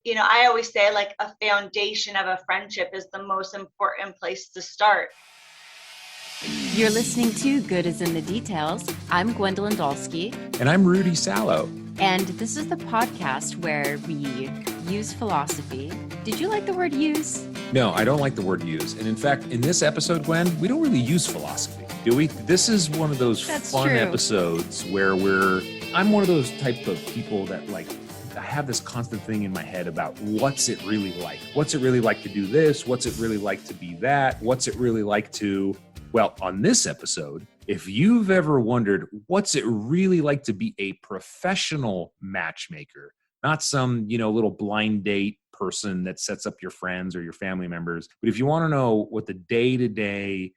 I always say like a foundation of a friendship is the most important place to start. You're listening to Good as in the Details. I'm Gwendolyn Dolske. And I'm Rudy Salo. And this is the podcast where we use philosophy. Did you like the word use? No, I don't like the word use. And in fact, in this episode, Gwen, we don't really use philosophy, do we? This is one of those fun episodes where I'm one of those type of people that I have this constant thing in my head about what's it really like? What's it really like to do this? What's it really like to be that? What's it really like to... Well, on this episode, if you've ever wondered what's it really like to be a professional matchmaker, not some, little blind date person that sets up your friends or your family members, but if you want to know what the day-to-day,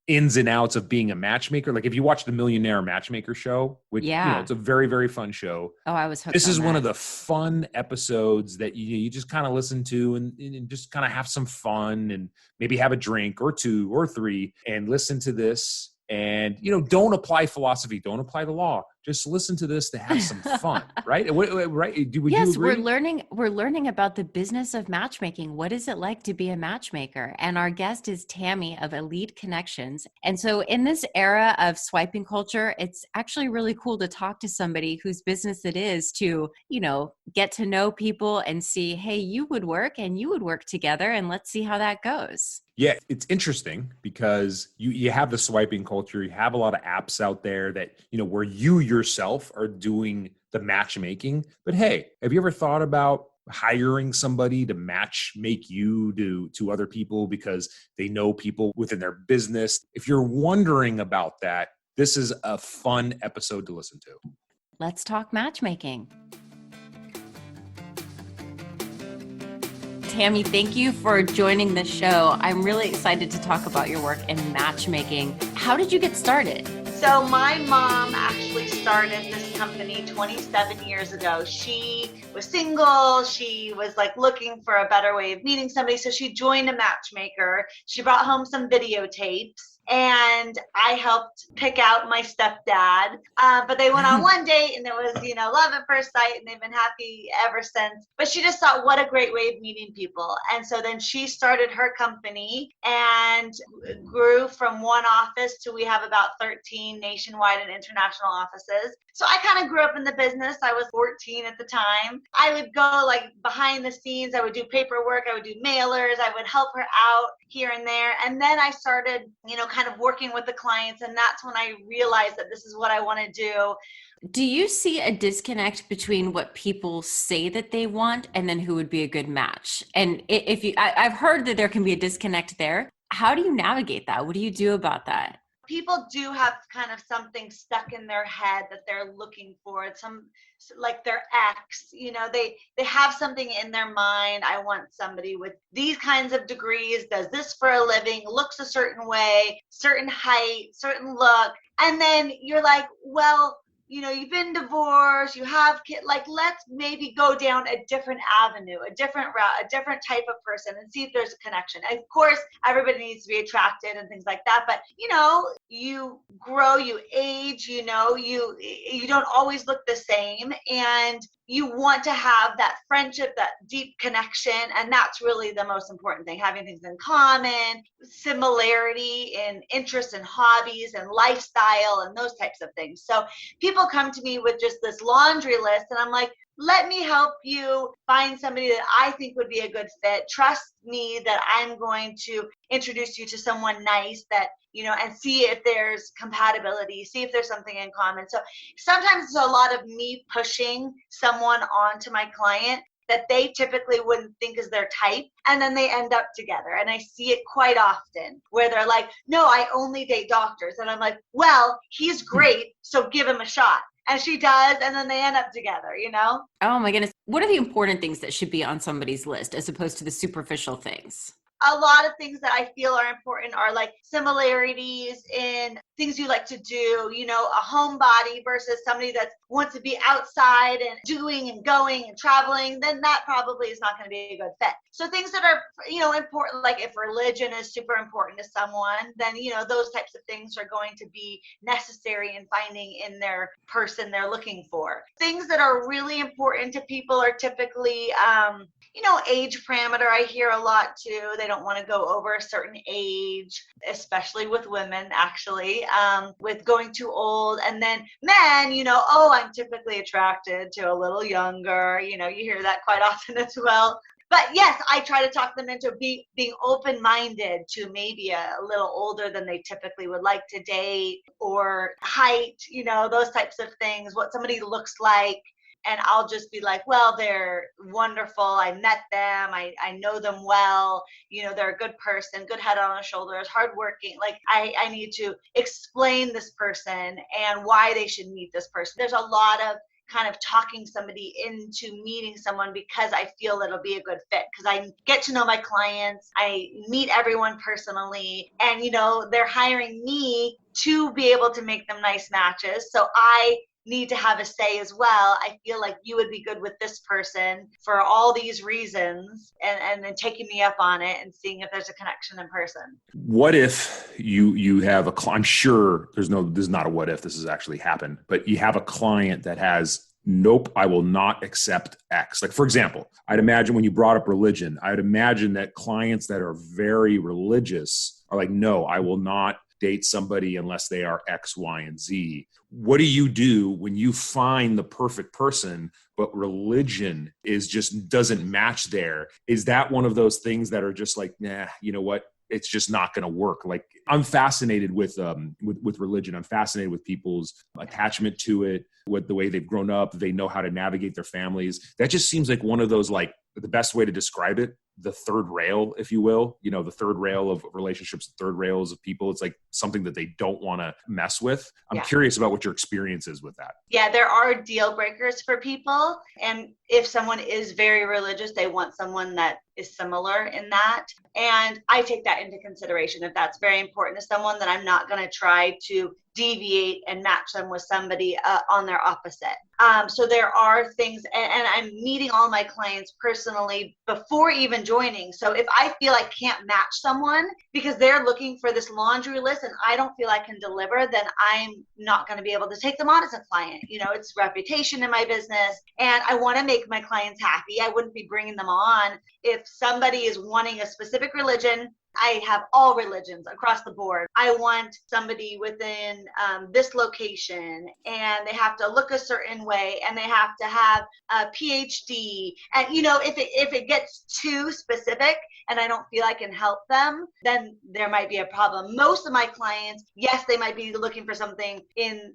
ins and outs of being a matchmaker, like if you watch the Millionaire Matchmaker show, which, it's a very, very fun show. Oh, I was hooked. This is one of the fun episodes that you just kind of listen to and just kind of have some fun and maybe have a drink or two or three and listen to this. And, don't apply philosophy. Don't apply the law. Just listen to this to have some fun, right? Right? Would you agree? We're learning about the business of matchmaking. What is it like to be a matchmaker? And our guest is Tammi of Elite Connections. And so in this era of swiping culture, it's actually really cool to talk to somebody whose business it is to, get to know people and see, hey, you would work and you would work together, and let's see how that goes. Yeah, it's interesting because you have the swiping culture. You have a lot of apps out there that, where you yourself are doing the matchmaking. But hey, have you ever thought about hiring somebody to make you to other people because they know people within their business? If you're wondering about that, this is a fun episode to listen to. Let's talk matchmaking. Tammi, thank you for joining the show. I'm really excited to talk about your work in matchmaking. How did you get started? So my mom actually started this company 27 years ago. She was single. She was looking for a better way of meeting somebody. So she joined a matchmaker. She brought home some videotapes. And I helped pick out my stepdad. But they went on one date and it was, love at first sight, and they've been happy ever since. But she just thought, what a great way of meeting people. And so then she started her company and grew from one office to we have about 13 nationwide and international offices. So I kind of grew up in the business. I was 14 at the time. I would go behind the scenes. I would do paperwork. I would do mailers. I would help her out here and there. And then I started, kind of working with the clients. And that's when I realized that this is what I want to do. Do you see a disconnect between what people say that they want and then who would be a good match? And I've heard that there can be a disconnect there. How do you navigate that? What do you do about that? People do have kind of something stuck in their head that they're looking for. Some like their ex, they have something in their mind. I want somebody with these kinds of degrees, does this for a living, looks a certain way, certain height, certain look. And then you're like, well, you've been divorced, you have kids, let's maybe go down a different avenue, a different route, a different type of person and see if there's a connection. Of course, everybody needs to be attracted and things like that. But, you grow, you age, you don't always look the same. And you want to have that friendship, that deep connection. And that's really the most important thing, having things in common, similarity in interests and hobbies and lifestyle and those types of things. So people come to me with just this laundry list and I'm like, let me help you find somebody that I think would be a good fit. Trust me that I'm going to introduce you to someone nice that, and see if there's compatibility, see if there's something in common. So sometimes it's a lot of me pushing someone onto my client that they typically wouldn't think is their type. And then they end up together. And I see it quite often where they're like, no, I only date doctors. And I'm like, well, he's great, so give him a shot. And she does, and then they end up together, Oh my goodness. What are the important things that should be on somebody's list as opposed to the superficial things? A lot of things that I feel are important are similarities in things you like to do, a homebody versus somebody that wants to be outside and doing and going and traveling, then that probably is not going to be a good fit. So things that are, important, like if religion is super important to someone, then, those types of things are going to be necessary in finding in their person they're looking for. Things that are really important to people are typically age parameter I hear a lot too. They don't want to go over a certain age, especially with women, actually, with going too old. And then men, oh, I'm typically attracted to a little younger. You hear that quite often as well. But yes, I try to talk them into being open-minded to maybe a little older than they typically would like to date, or height, those types of things, what somebody looks like. And I'll just be like, well, they're wonderful. I met them. I know them well. They're a good person, good head on their shoulders, hardworking. Like I need to explain this person and why they should meet this person. There's a lot of kind of talking somebody into meeting someone because I feel it'll be a good fit, because I get to know my clients. I meet everyone personally, and they're hiring me to be able to make them nice matches. So I need to have a say as well. I feel like you would be good with this person for all these reasons, and then taking me up on it and seeing if there's a connection in person. What if you have I'm sure this is not a what if, this has actually happened, but you have a client that has, nope, I will not accept X. Like, for example, I'd imagine when you brought up religion, I'd imagine that clients that are very religious are like, no, I will not date somebody unless they are X, Y, and Z. What do you do when you find the perfect person, but religion just doesn't match there? Is that one of those things that are just like, nah, you know what? It's just not going to work. Like, I'm fascinated with religion. I'm fascinated with people's attachment to it, with the way they've grown up. They know how to navigate their families. That just seems like one of those, like, the best way to describe it, the third rail, if you will, the third rail of relationships, the third rails of people. It's like something that they don't want to mess with. I'm curious about what your experience is with that. Yeah, there are deal breakers for people. And if someone is very religious, they want someone that is similar in that. And I take that into consideration. If that's very important to someone, then I'm not going to try to deviate and match them with somebody on their opposite. So there are things, and I'm meeting all my clients personally before even joining. So if I feel I can't match someone because they're looking for this laundry list and I don't feel I can deliver, then I'm not going to be able to take them on as a client. It's reputation in my business, and I want to make my clients happy. I wouldn't be bringing them on if somebody is wanting a specific religion. I have all religions across the board. I want somebody within this location, and they have to look a certain way, and they have to have a PhD. And if it gets too specific and I don't feel I can help them, then there might be a problem. Most of my clients, yes, they might be looking for something in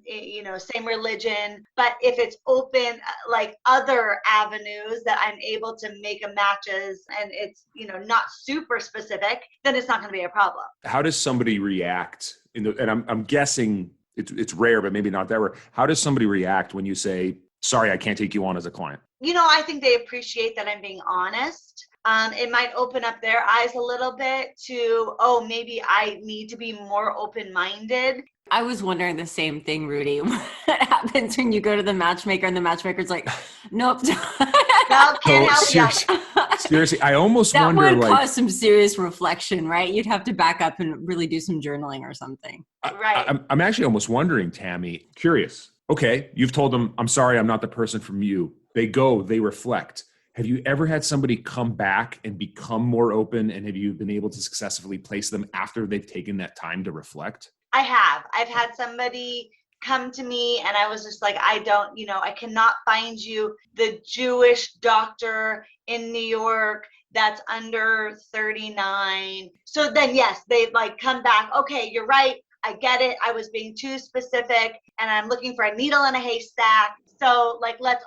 same religion, but if it's open, like other avenues that I'm able to make a matches, and it's not super specific, then it's not going to be a problem. How does somebody react? And I'm guessing it's rare, but maybe not that rare. How does somebody react when you say, sorry, I can't take you on as a client? I think they appreciate that I'm being honest. It might open up their eyes a little bit to, oh, maybe I need to be more open-minded. I was wondering the same thing, Rudy. What happens when you go to the matchmaker and the matchmaker's like, nope. No, can't help you. Seriously, I almost that wonder, would cause some serious reflection, right? You'd have to back up and really do some journaling or something. Right. I'm actually almost wondering, Tammi, curious. Okay, you've told them, I'm sorry, I'm not the person from you. They go, they reflect. Have you ever had somebody come back and become more open, and have you been able to successfully place them after they've taken that time to reflect? I have. I've had somebody come to me and I was just like, I cannot find you the Jewish doctor in New York that's under 39. So then, yes, they've come back. Okay, you're right. I get it. I was being too specific, and I'm looking for a needle in a haystack. So let's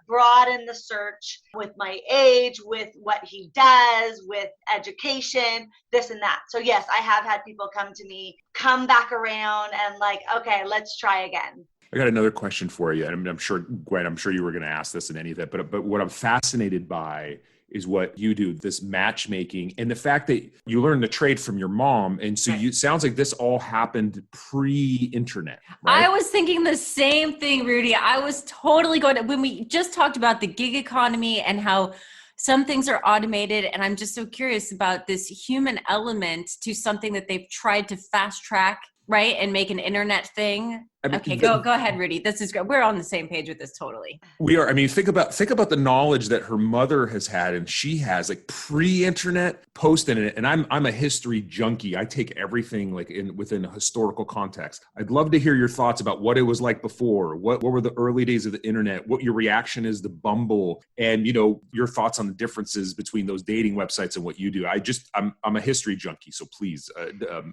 broaden the search with my age, with what he does, with education, this and that. So yes, I have had people come to me, come back around and okay, let's try again. I got another question for you. And I'm sure, Gwen, you were going to ask this in any of that, but what I'm fascinated by is what you do, this matchmaking, and the fact that you learned the trade from your mom. And so sounds like this all happened pre-internet, right? I was thinking the same thing, Rudy. I was totally when we just talked about the gig economy and how some things are automated. And I'm just so curious about this human element to something that they've tried to fast track, right? And make an internet thing. I mean, Okay, go ahead, Rudy. This is great. We're on the same page with this totally. we are. I mean, think about the knowledge that her mother has had and she has, like pre-internet, post-internet. And I'm a history junkie. I take everything like within a historical context. I'd love to hear your thoughts about what it was like before. What were the early days of the internet? What your reaction is to Bumble, and your thoughts on the differences between those dating websites and what you do. I'm a history junkie, so please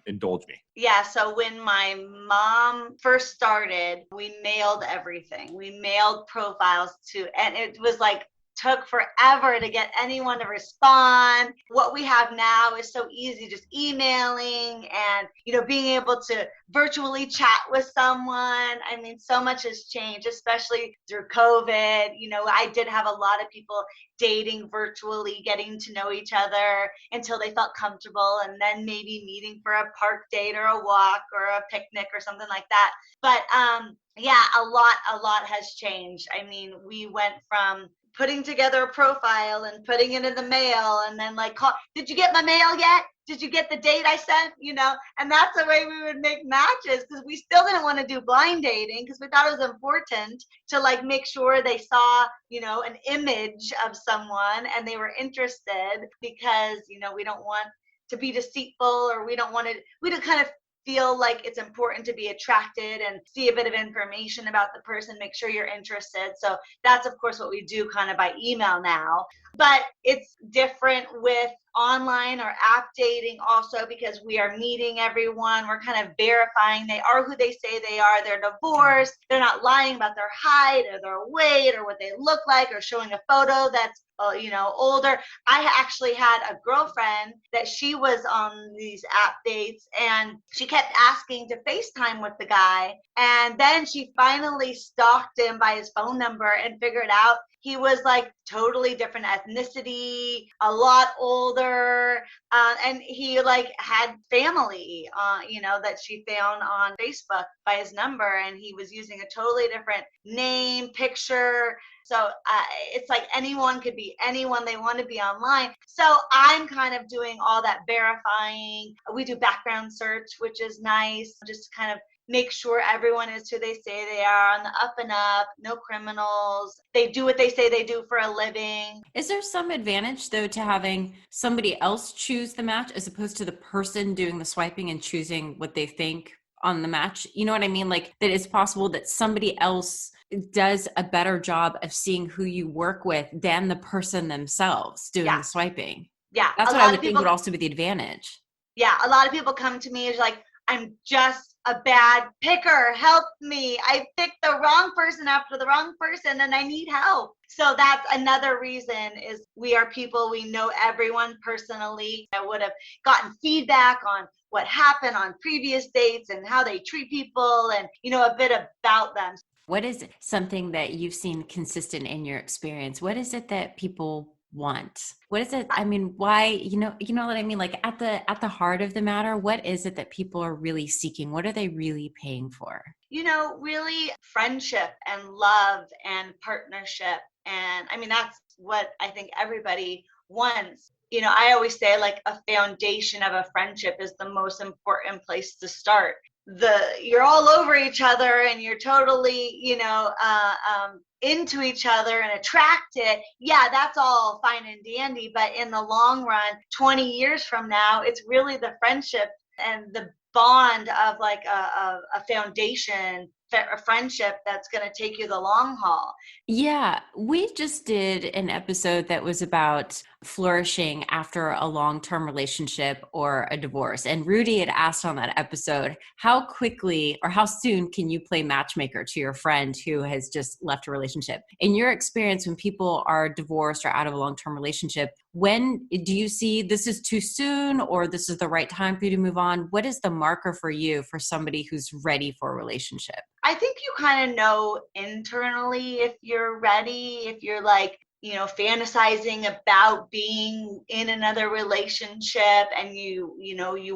indulge me. Yeah, so when my mom first started, we mailed everything. We mailed profiles and it was like, took forever to get anyone to respond. What we have now is so easy, just emailing and, being able to virtually chat with someone. I mean, so much has changed, especially through COVID. I did have a lot of people dating virtually, getting to know each other until they felt comfortable, and then maybe meeting for a park date or a walk or a picnic or something like that. But yeah, a lot has changed. I mean, we went from putting together a profile and putting it in the mail and then did you get my mail yet? Did you get the date I sent? And that's the way we would make matches, because we still didn't want to do blind dating, because we thought it was important to make sure they saw, an image of someone and they were interested, because, we don't want to be deceitful, or we don't kind of feel like it's important to be attracted and see a bit of information about the person, make sure you're interested. So that's, of course, what we do kind of by email now. But it's different with online or app dating also, because we are meeting everyone. We're kind of verifying they are who they say they are. They're divorced. They're not lying about their height or their weight or what they look like, or showing a photo that's older. I actually had a girlfriend that she was on these app dates, and she kept asking to FaceTime with the guy. And then she finally stalked him by his phone number and figured out he was totally different ethnicity, a lot older, and he had family, that she found on Facebook by his number, and he was using a totally different name, picture. So it's like anyone could be anyone they want to be online. So I'm kind of doing all that verifying. We do background search, which is nice, just to kind of make sure everyone is who they say they are, on the up and up, no criminals. They do what they say they do for a living. Is there some advantage, though, to having somebody else choose the match as opposed to the person doing the swiping and choosing what they think on the match? You know what I mean? That it's possible that somebody else does a better job of seeing who you work with than the person themselves doing the swiping. Yeah. That's what I would think would also be the advantage. Yeah. A lot of people come to me as I'm just a bad picker. Help me. I picked the wrong person after the wrong person and I need help. So that's another reason is we are people, we know everyone personally. I would have gotten feedback on what happened on previous dates and how they treat people and, a bit about them. What is something that you've seen consistent in your experience? What is it that people want? What is it? I mean, why, you know what I mean? At the heart of the matter, what is it that people are really seeking? What are they really paying for? Really friendship and love and partnership. And I mean, that's what I think everybody wants. I always say a foundation of a friendship is the most important place to start. You're all over each other and you're totally, into each other and attracted. Yeah, that's all fine and dandy. But in the long run, 20 years from now, it's really the friendship and the bond of a foundation, a friendship that's going to take you the long haul. Yeah, we just did an episode that was about flourishing after a long-term relationship or a divorce. And Rudy had asked on that episode, how quickly or how soon can you play matchmaker to your friend who has just left a relationship? In your experience, when people are divorced or out of a long-term relationship, when do you see this is too soon or this is the right time for you to move on? What is the marker for you for somebody who's ready for a relationship? I think you kind of know internally if you're ready, if you're fantasizing about being in another relationship and you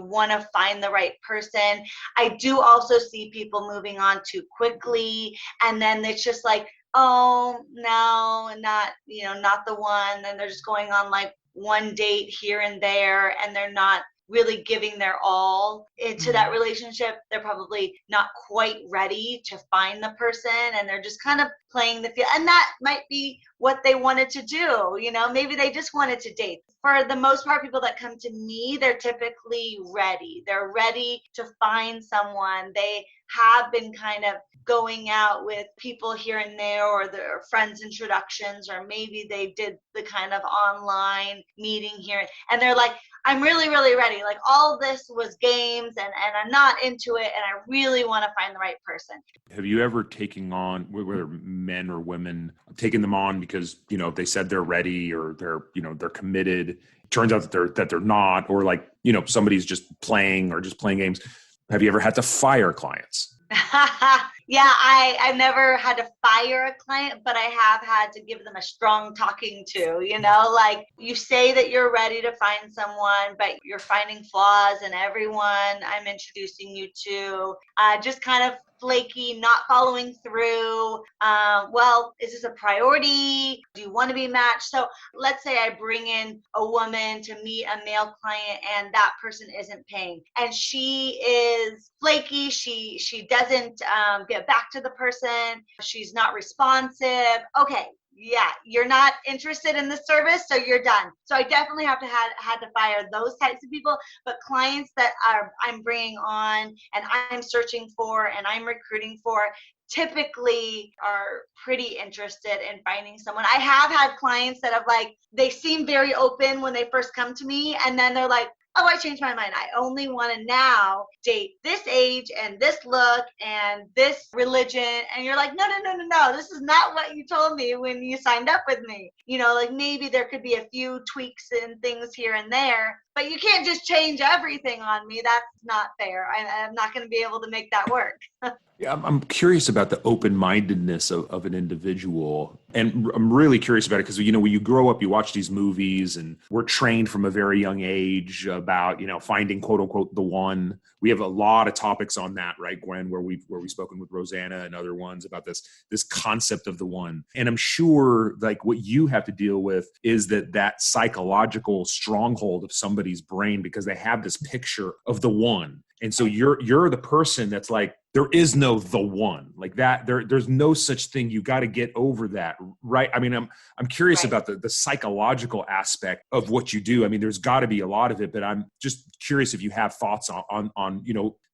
want to find the right person. I do also see people moving on too quickly, and then it's just oh no, not the one, and they're just going on one date here and there, and they're not really giving their all into that relationship, they're probably not quite ready to find the person, and they're just kind of playing the field. And that might be what they wanted to do. Maybe they just wanted to date. For the most part, people that come to me, they're typically ready. They're ready to find someone. They have been kind of going out with people here and there, or their friends' introductions, or maybe they did the kind of online meeting here, and they're like, I'm really, really ready. Like, all this was games, and I'm not into it, and I really want to find the right person. Have you ever taken on, whether men or women, taken them on because, they said they're ready, or they're committed? Turns out that they're not, or like, somebody's just playing games. Have you ever had to fire clients? Yeah, I've never had to fire a client, but I have had to give them a strong talking to, like, you say that you're ready to find someone, but you're finding flaws in everyone I'm introducing you to, just kind of flaky, not following through. Well, is this a priority? Do you want to be matched? So let's say I bring in a woman to meet a male client, and that person isn't paying, and she is flaky. She doesn't get back to the person. She's not responsive. Okay. Yeah, you're not interested in the service, so you're done. So I definitely had to fire those types of people. But clients that I'm bringing on, and I'm searching for, and I'm recruiting for, typically are pretty interested in finding someone. I have had clients that have, like, they seem very open when they first come to me, and then they're like, oh, I changed my mind. I only want to now date this age and this look and this religion. And you're like, no. This is not what you told me when you signed up with me. Like, maybe there could be a few tweaks and things here and there, but you can't just change everything on me. That's not fair. I'm not going to be able to make that work. Yeah, I'm curious about the open-mindedness of an individual. And I'm really curious about it because, when you grow up, you watch these movies, and we're trained from a very young age about, finding, quote unquote, the one. We have a lot of topics on that, right, Gwen, where we've spoken with Rosanna and other ones about this concept of the one. And I'm sure, like, what you have to deal with is that psychological stronghold of somebody's brain, because they have this picture of the one. And so you're the person that's like, there is no the one like that. There's no such thing. You got to get over that, right? I mean, I'm curious about the psychological aspect of what you do. I mean, there's got to be a lot of it, but I'm just curious if you have thoughts on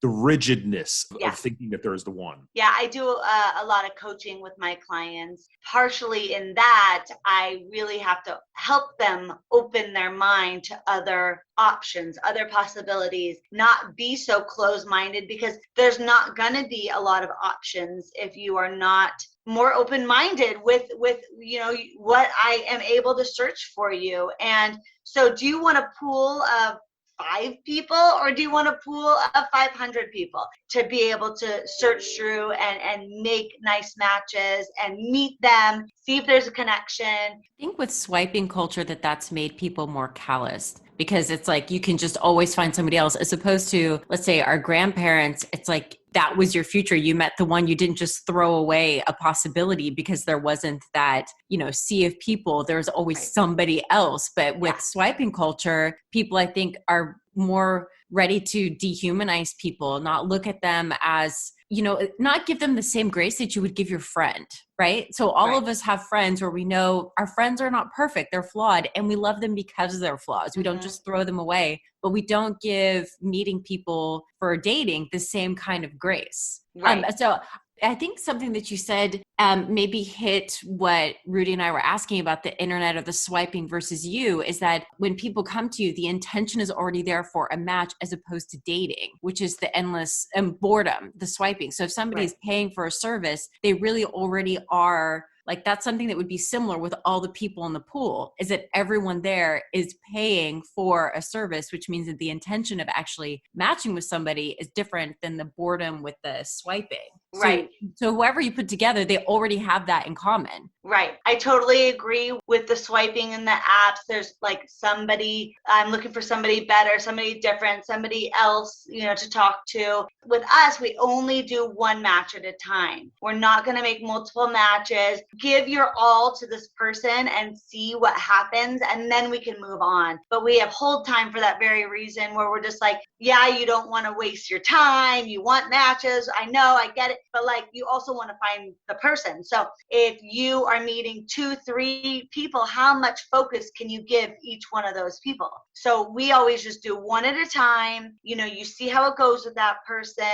the rigidness of thinking that there is the one. Yeah, I do a lot of coaching with my clients. Partially in that, I really have to help them open their mind to other options, other possibilities, not be so closed-minded, because there's not going to be a lot of options if you are not more open-minded with what I am able to search for you. And so, do you want a pool of 5 people, or do you want a pool of 500 people to be able to search through and make nice matches and meet them, see if there's a connection? I think with swiping culture that's made people more calloused, because it's like you can just always find somebody else, as opposed to, let's say, our grandparents. It's like that was your future. You met the one. You didn't just throw away a possibility because there wasn't that, sea of people. There's always somebody else. But with swiping culture, people, I think, are more ready to dehumanize people, not look at them as, not give them the same grace that you would give your friend, right? So all of us have friends where we know our friends are not perfect, they're flawed, and we love them because of their flaws. We don't just throw them away, but we don't give meeting people for dating the same kind of grace. Right. So I think something that you said maybe hit what Rudy and I were asking about the internet, or the swiping versus you, is that when people come to you, the intention is already there for a match, as opposed to dating, which is the endless boredom, the swiping. So if somebody's paying for a service, they really already are. Like, that's something that would be similar with all the people in the pool, is that everyone there is paying for a service, which means that the intention of actually matching with somebody is different than the boredom with the swiping. Right. So whoever you put together, they already have that in common. Right. I totally agree with the swiping in the apps. There's like somebody, I'm looking for somebody better, somebody different, somebody else, to talk to. With us, we only do one match at a time. We're not going to make multiple matches. Give your all to this person and see what happens, and then we can move on. But we have hold time for that very reason, where we're just like, yeah, you don't want to waste your time. You want matches. I know, I get it. But like, you also want to find the person. So if you are meeting 2-3 people, how much focus can you give each one of those people? So we always just do one at a time. You see how it goes with that person.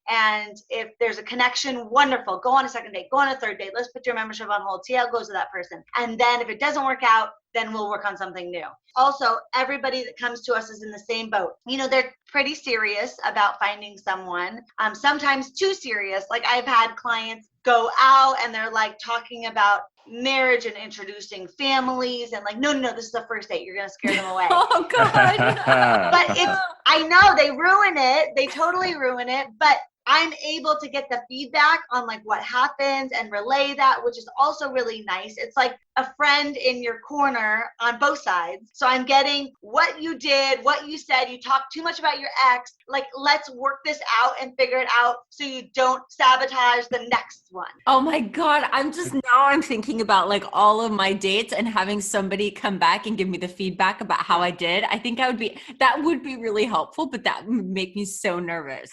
And if there's a connection, wonderful. Go on a second date, go on a third date. Let's put your membership on hold. See how it goes with that person. And then if it doesn't work out, then we'll work on something new. Also, everybody that comes to us is in the same boat. They're pretty serious about finding someone, sometimes too serious. Like I've had clients go out and they're like talking about marriage and introducing families and like, no, this is the first date. You're going to scare them away. Oh, God. But I know they ruin it. They totally ruin it. But I'm able to get the feedback on like what happens and relay that, which is also really nice. It's like a friend in your corner on both sides. So I'm getting what you did, what you said, you talked too much about your ex. Like, let's work this out and figure it out so you don't sabotage the next one. Oh my God. I'm thinking about like all of my dates and having somebody come back and give me the feedback about how I did. I think that would be really helpful, but that would make me so nervous.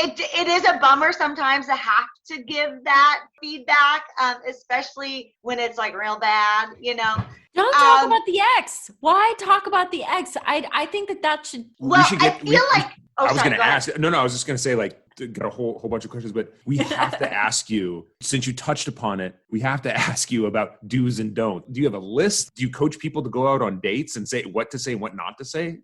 It is a bummer sometimes to have to give that feedback, especially when it's like real bad, Don't talk about the ex. Why talk about the ex? I think that should. Well, I feel like. I was going to ask. No, I was just going to say, like, got a whole bunch of questions, but we have to ask you, since you touched upon it, we have to ask you about do's and don'ts. Do you have a list? Do you coach people to go out on dates and say what to say and what not to say?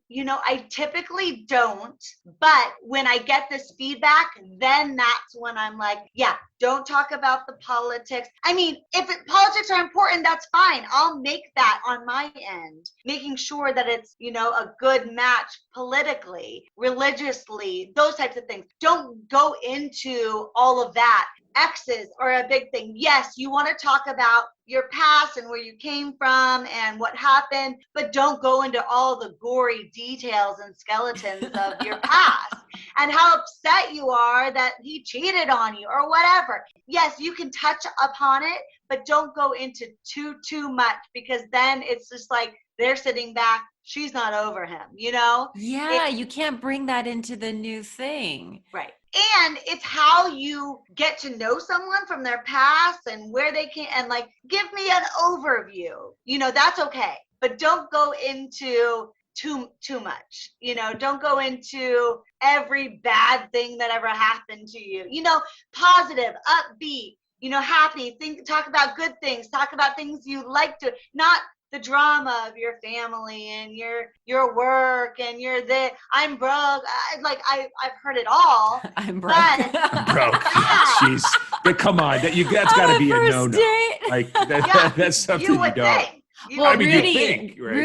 I typically don't, but when I get this feedback, then that's when I'm like, yeah, don't talk about the politics. I mean, if politics are important, that's fine. I'll make that on my end, making sure that it's, a good match politically, religiously, those types of things. Don't go into all of that. Exes are a big thing. Yes, you want to talk about your past and where you came from and what happened, but don't go into all the gory details and skeletons of your past and how upset you are that he cheated on you or whatever. Yes, you can touch upon it, but don't go into too much, because then it's just like they're sitting back. She's not over him, Yeah, you can't bring that into the new thing. Right. And it's how you get to know someone from their past and where they came, and like, give me an overview. That's okay. But don't go into too much. Don't go into every bad thing that ever happened to you. Positive, upbeat, happy. Talk about good things. Talk about things you like to, not the drama of your family and your work and I'm broke. I've heard it all. I'm broke. I'm broke. Jeez, but come on, that's got to be a no-no. Like that's something you don't. Think. Well, Rudy, right?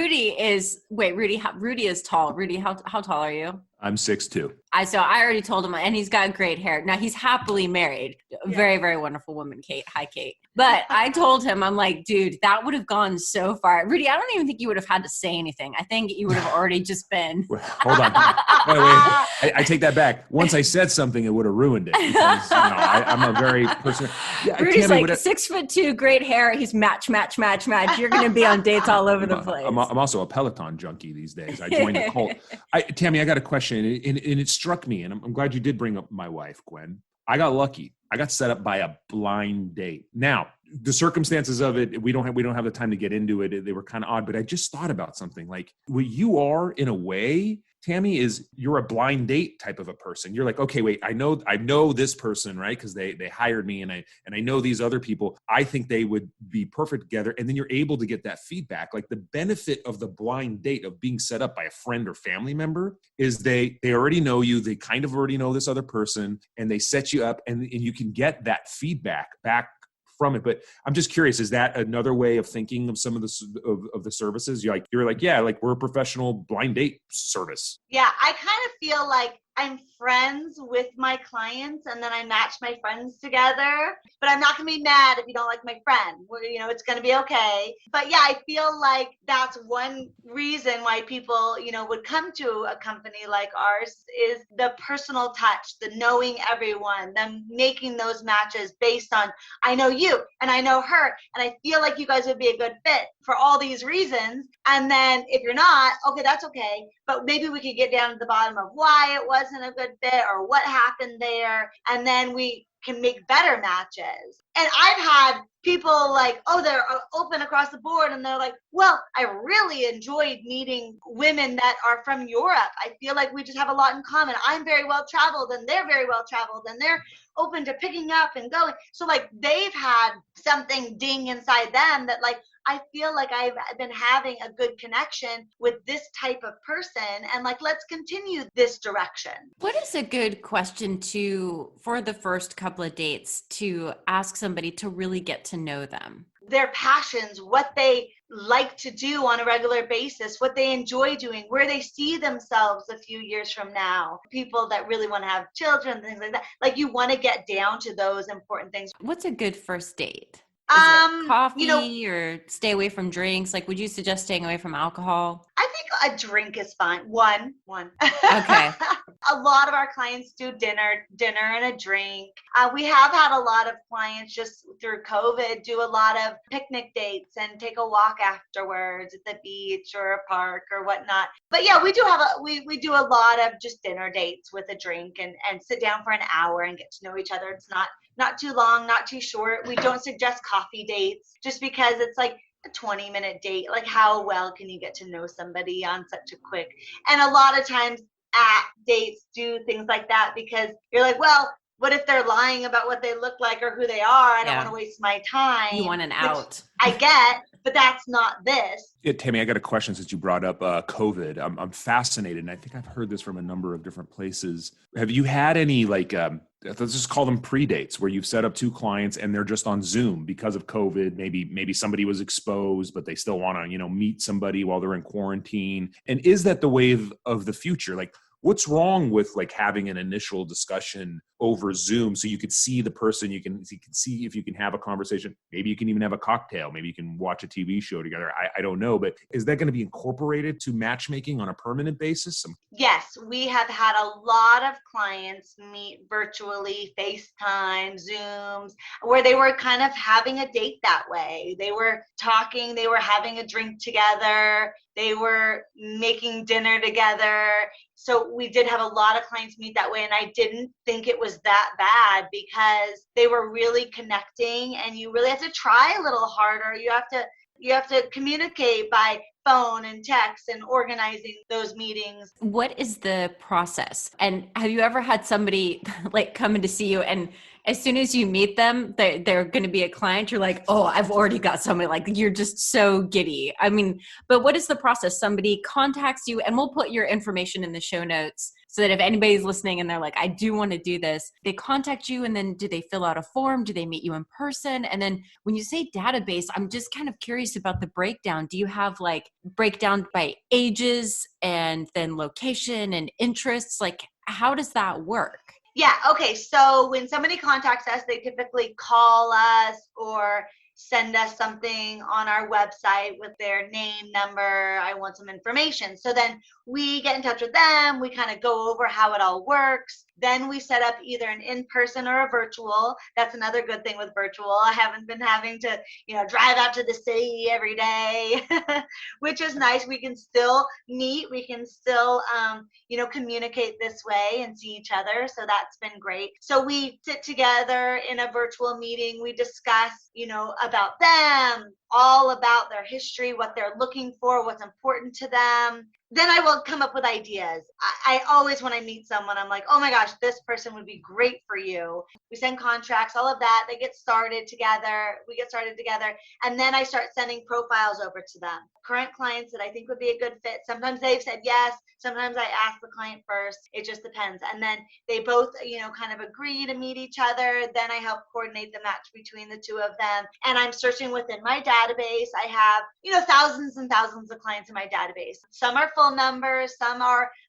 Rudy is tall. Rudy, how tall are you? I'm 6'2". So I already told him, and he's got great hair. Now he's happily married. Very, very wonderful woman, Kate. Hi, Kate. But I told him, I'm like, dude, that would have gone so far. Rudy, I don't even think you would have had to say anything. I think you would have already just been. Hold on. Wait. I take that back. Once I said something, it would have ruined it. Because, I'm a very personal. Yeah, Rudy's like 6'2", great hair. He's match. You're going to be on dates all over the place. I'm also a Peloton junkie these days. I joined the cult. Tammi, I got a question, and it struck me, and I'm glad you did bring up my wife, Gwen. I got lucky. I got set up by a blind date. Now, the circumstances of it, we don't have the time to get into it. They were kind of odd, but I just thought about something. Like, what you are in a way, Tammi, is you're a blind date type of a person. You're like, okay, wait, I know this person, right? Because they hired me, and I know these other people. I think they would be perfect together. And then you're able to get that feedback. Like, the benefit of the blind date, of being set up by a friend or family member, is they already know you. They kind of already know this other person, and they set you up, and you can get that feedback back from it. But I'm just curious, is that another way of thinking of some of the services? You're like, yeah, like, we're a professional blind date service. Yeah, I kind of feel like I'm friends with my clients and then I match my friends together, but I'm not going to be mad if you don't like my friend. It's going to be okay. But yeah, I feel like that's one reason why people, would come to a company like ours is the personal touch, the knowing everyone, them making those matches based on, I know you and I know her, and I feel like you guys would be a good fit for all these reasons. And then if you're not, okay, that's okay. But maybe we could get down to the bottom of why it wasn't a good fit or what happened there. And then we can make better matches. And I've had people like, oh, they're open across the board. And they're like, well, I really enjoyed meeting women that are from Europe. I feel like we just have a lot in common. I'm very well traveled and they're very well traveled and they're open to picking up and going. So like they've had something ding inside them that like, I feel like I've been having a good connection with this type of person and like, let's continue this direction. What is a good question for the first couple of dates to ask somebody to really get to know them? Their passions, what they like to do on a regular basis, what they enjoy doing, where they see themselves a few years from now. People that really want to have children, things like that. Like you want to get down to those important things. What's a good first date? Is it coffee or stay away from drinks? Like, would you suggest staying away from alcohol? I think a drink is fine. One. Okay. A lot of our clients do dinner and a drink. We have had a lot of clients just through COVID do a lot of picnic dates and take a walk afterwards at the beach or a park or whatnot. But yeah, we do have we do a lot of just dinner dates with a drink and sit down for an hour and get to know each other. It's not too long, not too short. We don't suggest coffee dates just because it's like a 20-minute date. Like how well can you get to know somebody on such a quick? And a lot of times app dates do things like that because you're like, well, what if they're lying about what they look like or who they are? I don't want to waste my time. You want an out. I get, but that's not this. Yeah, Tammi, I got a question since you brought up COVID. I'm fascinated, and I think I've heard this from a number of different places. Have you had any let's just call them pre-dates where you've set up two clients and they're just on Zoom because of COVID? Maybe somebody was exposed, but they still want to meet somebody while they're in quarantine. And is that the wave of the future? Like, what's wrong with like having an initial discussion over Zoom so you could see the person, you can see if you can have a conversation. Maybe you can even have a cocktail. Maybe you can watch a TV show together. I don't know, but is that going to be incorporated to matchmaking on a permanent basis? Yes, we have had a lot of clients meet virtually, FaceTime, Zooms, where they were kind of having a date that way. They were talking, they were having a drink together, they were making dinner together. So we did have a lot of clients meet that way, and I didn't think it was that bad because they were really connecting, and you really have to try a little harder. You have to communicate by phone and text and organizing those meetings. What is the process? And have you ever had somebody like come in to see you and as soon as you meet them, they're going to be a client? You're like, oh, I've already got somebody. Like, you're just so giddy. I mean, but what is the process? Somebody contacts you, and we'll put your information in the show notes so that if anybody's listening and they're like, I do want to do this, they contact you, and then do they fill out a form? Do they meet you in person? And then when you say database, I'm just kind of curious about the breakdown. Do you have like breakdown by ages and then location and interests? Like, how does that work? Yeah. Okay. So when somebody contacts us, they typically call us or send us something on our website with their name, number, I want some information. So then we get in touch with them. We kind of go over how it all works. Then we set up either an in-person or a virtual. That's another good thing with virtual. I haven't been having to, drive out to the city every day, which is nice. We can still meet. We can still, communicate this way and see each other. So that's been great. So we sit together in a virtual meeting. We discuss, about them, all about their history, what they're looking for, what's important to them. Then I will come up with ideas. I always, when I meet someone, I'm like, oh my gosh, this person would be great for you. We send contracts, all of that. They get started together. We get started together. And then I start sending profiles over to them. Current clients that I think would be a good fit. Sometimes they've said yes. Sometimes I ask the client first. It just depends. And then they both, kind of agree to meet each other. Then I help coordinate the match between the two of them. And I'm searching within my database database. I have, thousands and thousands of clients in my database. Some are full numbers.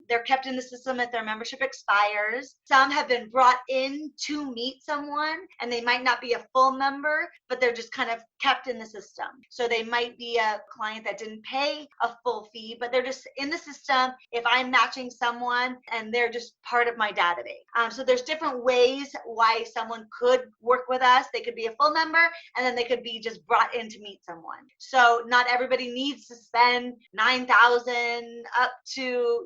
They're kept in the system if their membership expires. Some have been brought in to meet someone, and they might not be a full member, but they're just kind of kept in the system. So they might be a client that didn't pay a full fee, but they're just in the system if I'm matching someone and they're just part of my database. So there's different ways why someone could work with us. They could be a full member, and then they could be just brought in to meet someone. So not everybody needs to spend $9,000 up to,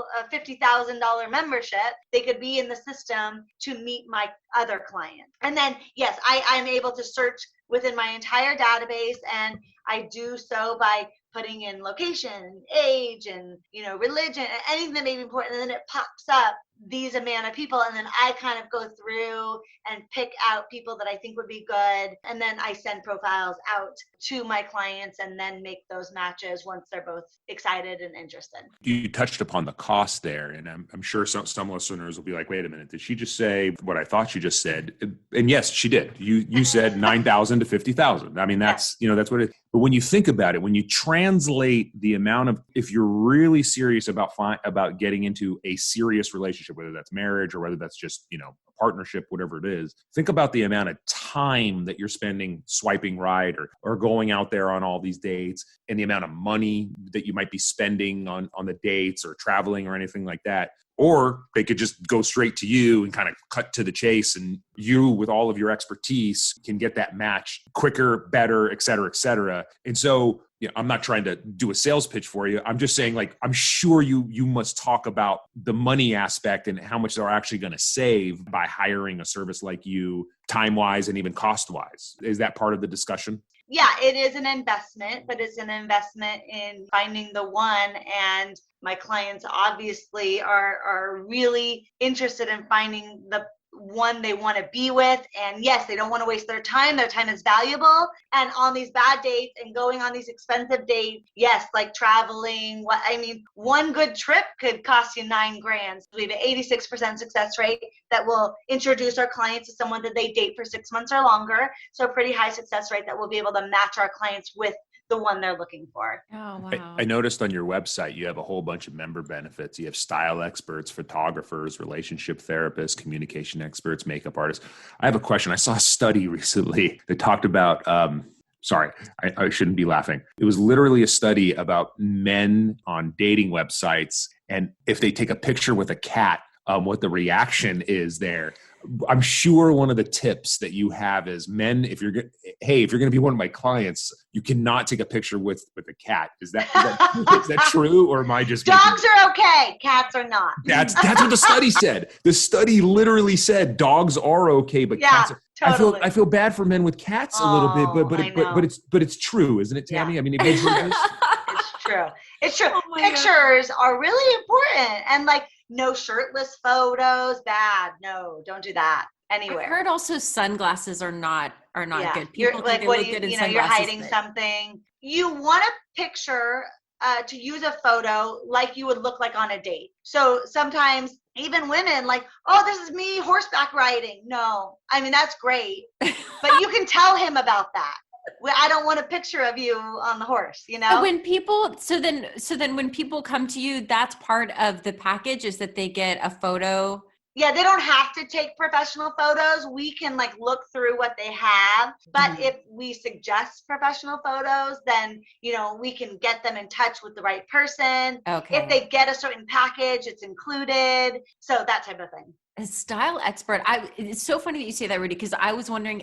a $50,000 membership. They could be in the system to meet my other clients. And then, yes, I'm able to search within my entire database, and I do so by putting in location, age, and, religion, anything that may be important. And then it pops up these amount of people. And then I kind of go through and pick out people that I think would be good. And then I send profiles out to my clients and then make those matches once they're both excited and interested. You touched upon the cost there. And I'm sure some listeners will be like, wait a minute, did she just say what I thought she just said? And yes, she did. You said 9,000 to 50,000. I mean, that's what it is. But when you think about it, when you translate the amount of, if you're really serious about getting into a serious relationship, whether that's marriage or whether that's just, a partnership, whatever it is, think about the amount of time that you're spending swiping right or going out there on all these dates, and the amount of money that you might be spending on the dates or traveling or anything like that. Or they could just go straight to you and kind of cut to the chase, and you, with all of your expertise, can get that match quicker, better, et cetera, et cetera. And so, I'm not trying to do a sales pitch for you. I'm just saying, I'm sure you must talk about the money aspect and how much they're actually going to save by hiring a service like you, time-wise and even cost-wise. Is that part of the discussion? Yeah, it is an investment, but it's an investment in finding the one. And my clients obviously are really interested in finding the one they want to be with. And yes, they don't want to waste their time. Their time is valuable. And on these bad dates and going on these expensive dates, yes, like traveling, one good trip could cost you $9,000. We have an 86% success rate that will introduce our clients to someone that they date for 6 months or longer. So pretty high success rate that we'll be able to match our clients with the one they're looking for. Oh, wow. I noticed on your website, you have a whole bunch of member benefits. You have style experts, photographers, relationship therapists, communication experts, makeup artists. I have a question. I saw a study recently that talked about, sorry, I shouldn't be laughing. It was literally a study about men on dating websites, and if they take a picture with a cat, what the reaction is there. I'm sure one of the tips that you have is, men, if you're going to be one of my clients, you cannot take a picture with a cat. Is that true, or am I just dogs are okay, cats are not? That's what the study said. The study literally said dogs are okay, but cats are. Totally. I feel bad for men with cats a little bit, but it's true, isn't it, Tammi? Yeah. I mean, it is what it is. It's true. Oh Pictures are really important, and no shirtless photos, bad. No, don't do that anywhere. I heard also sunglasses are not good. You're People think they look good in sunglasses. You're hiding something. You want a picture to use a photo like you would look like on a date. So sometimes even women this is me horseback riding. No, that's great, but you can tell him about that. I don't want a picture of you on the horse, So when people, so then when people come to you, that's part of the package, is that they get a photo. Yeah, they don't have to take professional photos. We can look through what they have. But if we suggest professional photos, then, we can get them in touch with the right person. Okay. If they get a certain package, it's included. So that type of thing. A style expert. It's so funny that you say that, Rudy, because I was wondering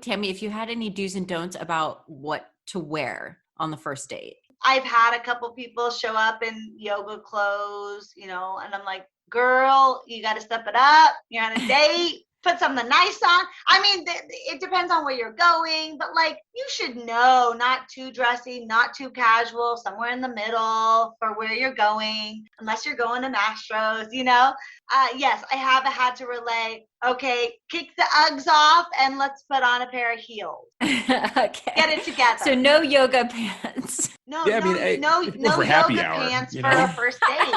Tammi, if you had any do's and don'ts about what to wear on the first date. I've had a couple people show up in yoga clothes, and I'm like, girl, you got to step it up. You're on a date. Put something nice on. It depends on where you're going, but you should know, not too dressy, not too casual, somewhere in the middle for where you're going, unless you're going to Astros, Yes, I have had to relay, okay, kick the Uggs off and let's put on a pair of heels. Okay. Get it together. So no yoga pants. No for yoga happy hour, pants for a first date.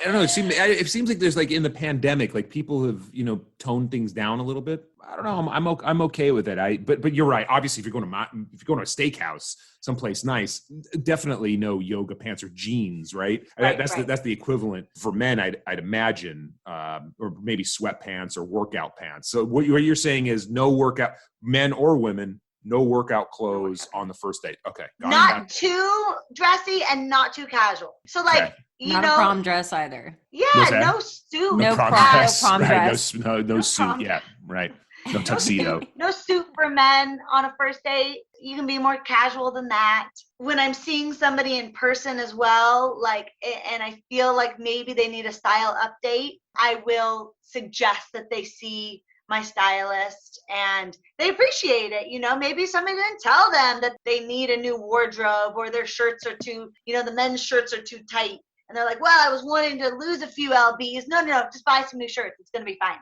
don't know. It seems like there's like in the pandemic, like people have, toned things down a little bit. I don't know. I'm okay with it. But you're right. Obviously, if you're going to a steakhouse, someplace nice, definitely no yoga pants or jeans, right? That's the equivalent for men, I'd imagine, or maybe sweatpants or workout pants. So what you're saying is no workout, men or women, no workout clothes on the first date. Okay. Not too dressy and not too casual. So like, not a prom dress either. Yeah, no suit. No prom dress. Right, no suit. Yeah, right. No tuxedo. No suit for men on a first date. You can be more casual than that. When I'm seeing somebody in person as well, like, and I feel like maybe they need a style update, I will suggest that they see my stylist and they appreciate it. Maybe somebody didn't tell them that they need a new wardrobe or their shirts are too, the men's shirts are too tight. And they're like, well, I was wanting to lose a few lbs. No, just buy some new shirts. It's going to be fine.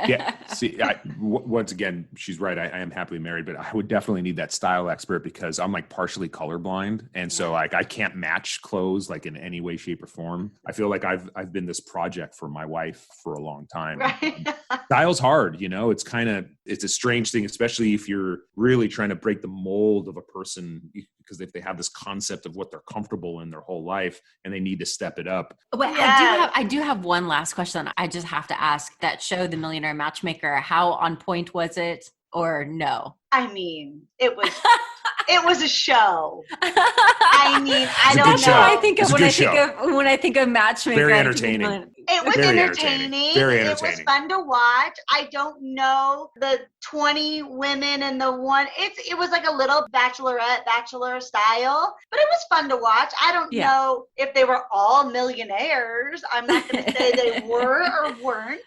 Yeah. See, once again, she's right. I am happily married, but I would definitely need that style expert because I'm like partially colorblind. And so like I can't match clothes like in any way, shape or form. I feel like I've been this project for my wife for a long time. Right. Style's hard, it's a strange thing, especially if you're really trying to break the mold of a person, because if they have this concept of what they're comfortable in their whole life and they need to step it up. Well, yes. I do have one last question. I just have to ask, that show, The Millionaire Matchmaker, how on point was it or no? I mean, it was a show. I mean, I don't know. I think of when I think of matchmaker. Very entertaining. It was entertaining. Very entertaining. It was fun to watch. I don't know the 20 women and the one. It was like a little bachelor style, but it was fun to watch. I don't know if they were all millionaires. I'm not going to say they were or weren't.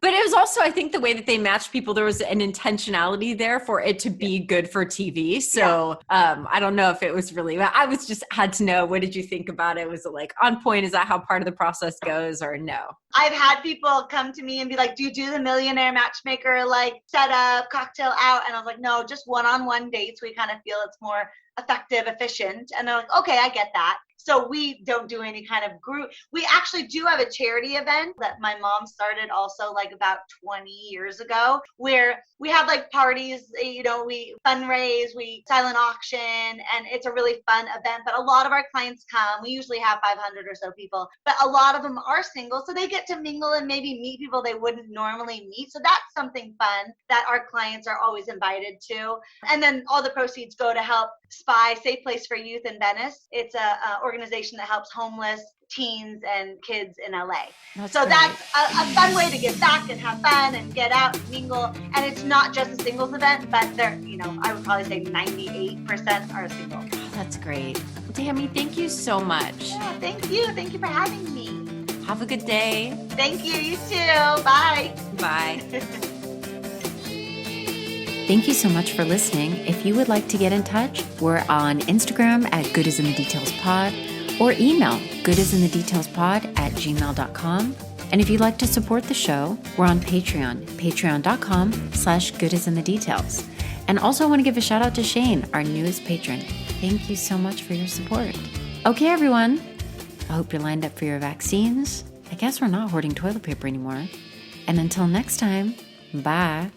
But it was also, I think, the way that they matched people, there was an intentionality there for it to be good for TV. So I don't know if it was really, I was just had to know, what did you think about it? Was it like on point? Is that how part of the process goes or no? I've had people come to me and be like, do you do the Millionaire Matchmaker, like set up, cocktail out? And I was like, no, just one-on-one dates. We kind of feel it's more effective, efficient. And they're like, okay, I get that. So we don't do any kind of group. We actually do have a charity event that my mom started also like about 20 years ago, where we have like parties, we fundraise, we silent auction, and it's a really fun event. But a lot of our clients come. We usually have 500 or so people, but a lot of them are single. So they get to mingle and maybe meet people they wouldn't normally meet. So that's something fun that our clients are always invited to. And then all the proceeds go to help SPY, Safe Place for Youth in Venice. It's a organization that helps homeless teens and kids in LA. That's a fun way to give back and have fun and get out and mingle. And it's not just a singles event, but they're, I would probably say 98% are single. Oh, that's great. Tammi, thank you so much. Yeah, thank you. Thank you for having me. Have a good day. Thank you. You too. Bye. Bye. Thank you so much for listening. If you would like to get in touch, we're on Instagram at goodisinthedetailspod or email goodisinthedetailspod@gmail.com. And if you'd like to support the show, we're on Patreon, patreon.com/goodisinthedetails. And also I want to give a shout out to Shane, our newest patron. Thank you so much for your support. Okay, everyone. I hope you're lined up for your vaccines. I guess we're not hoarding toilet paper anymore. And until next time, bye.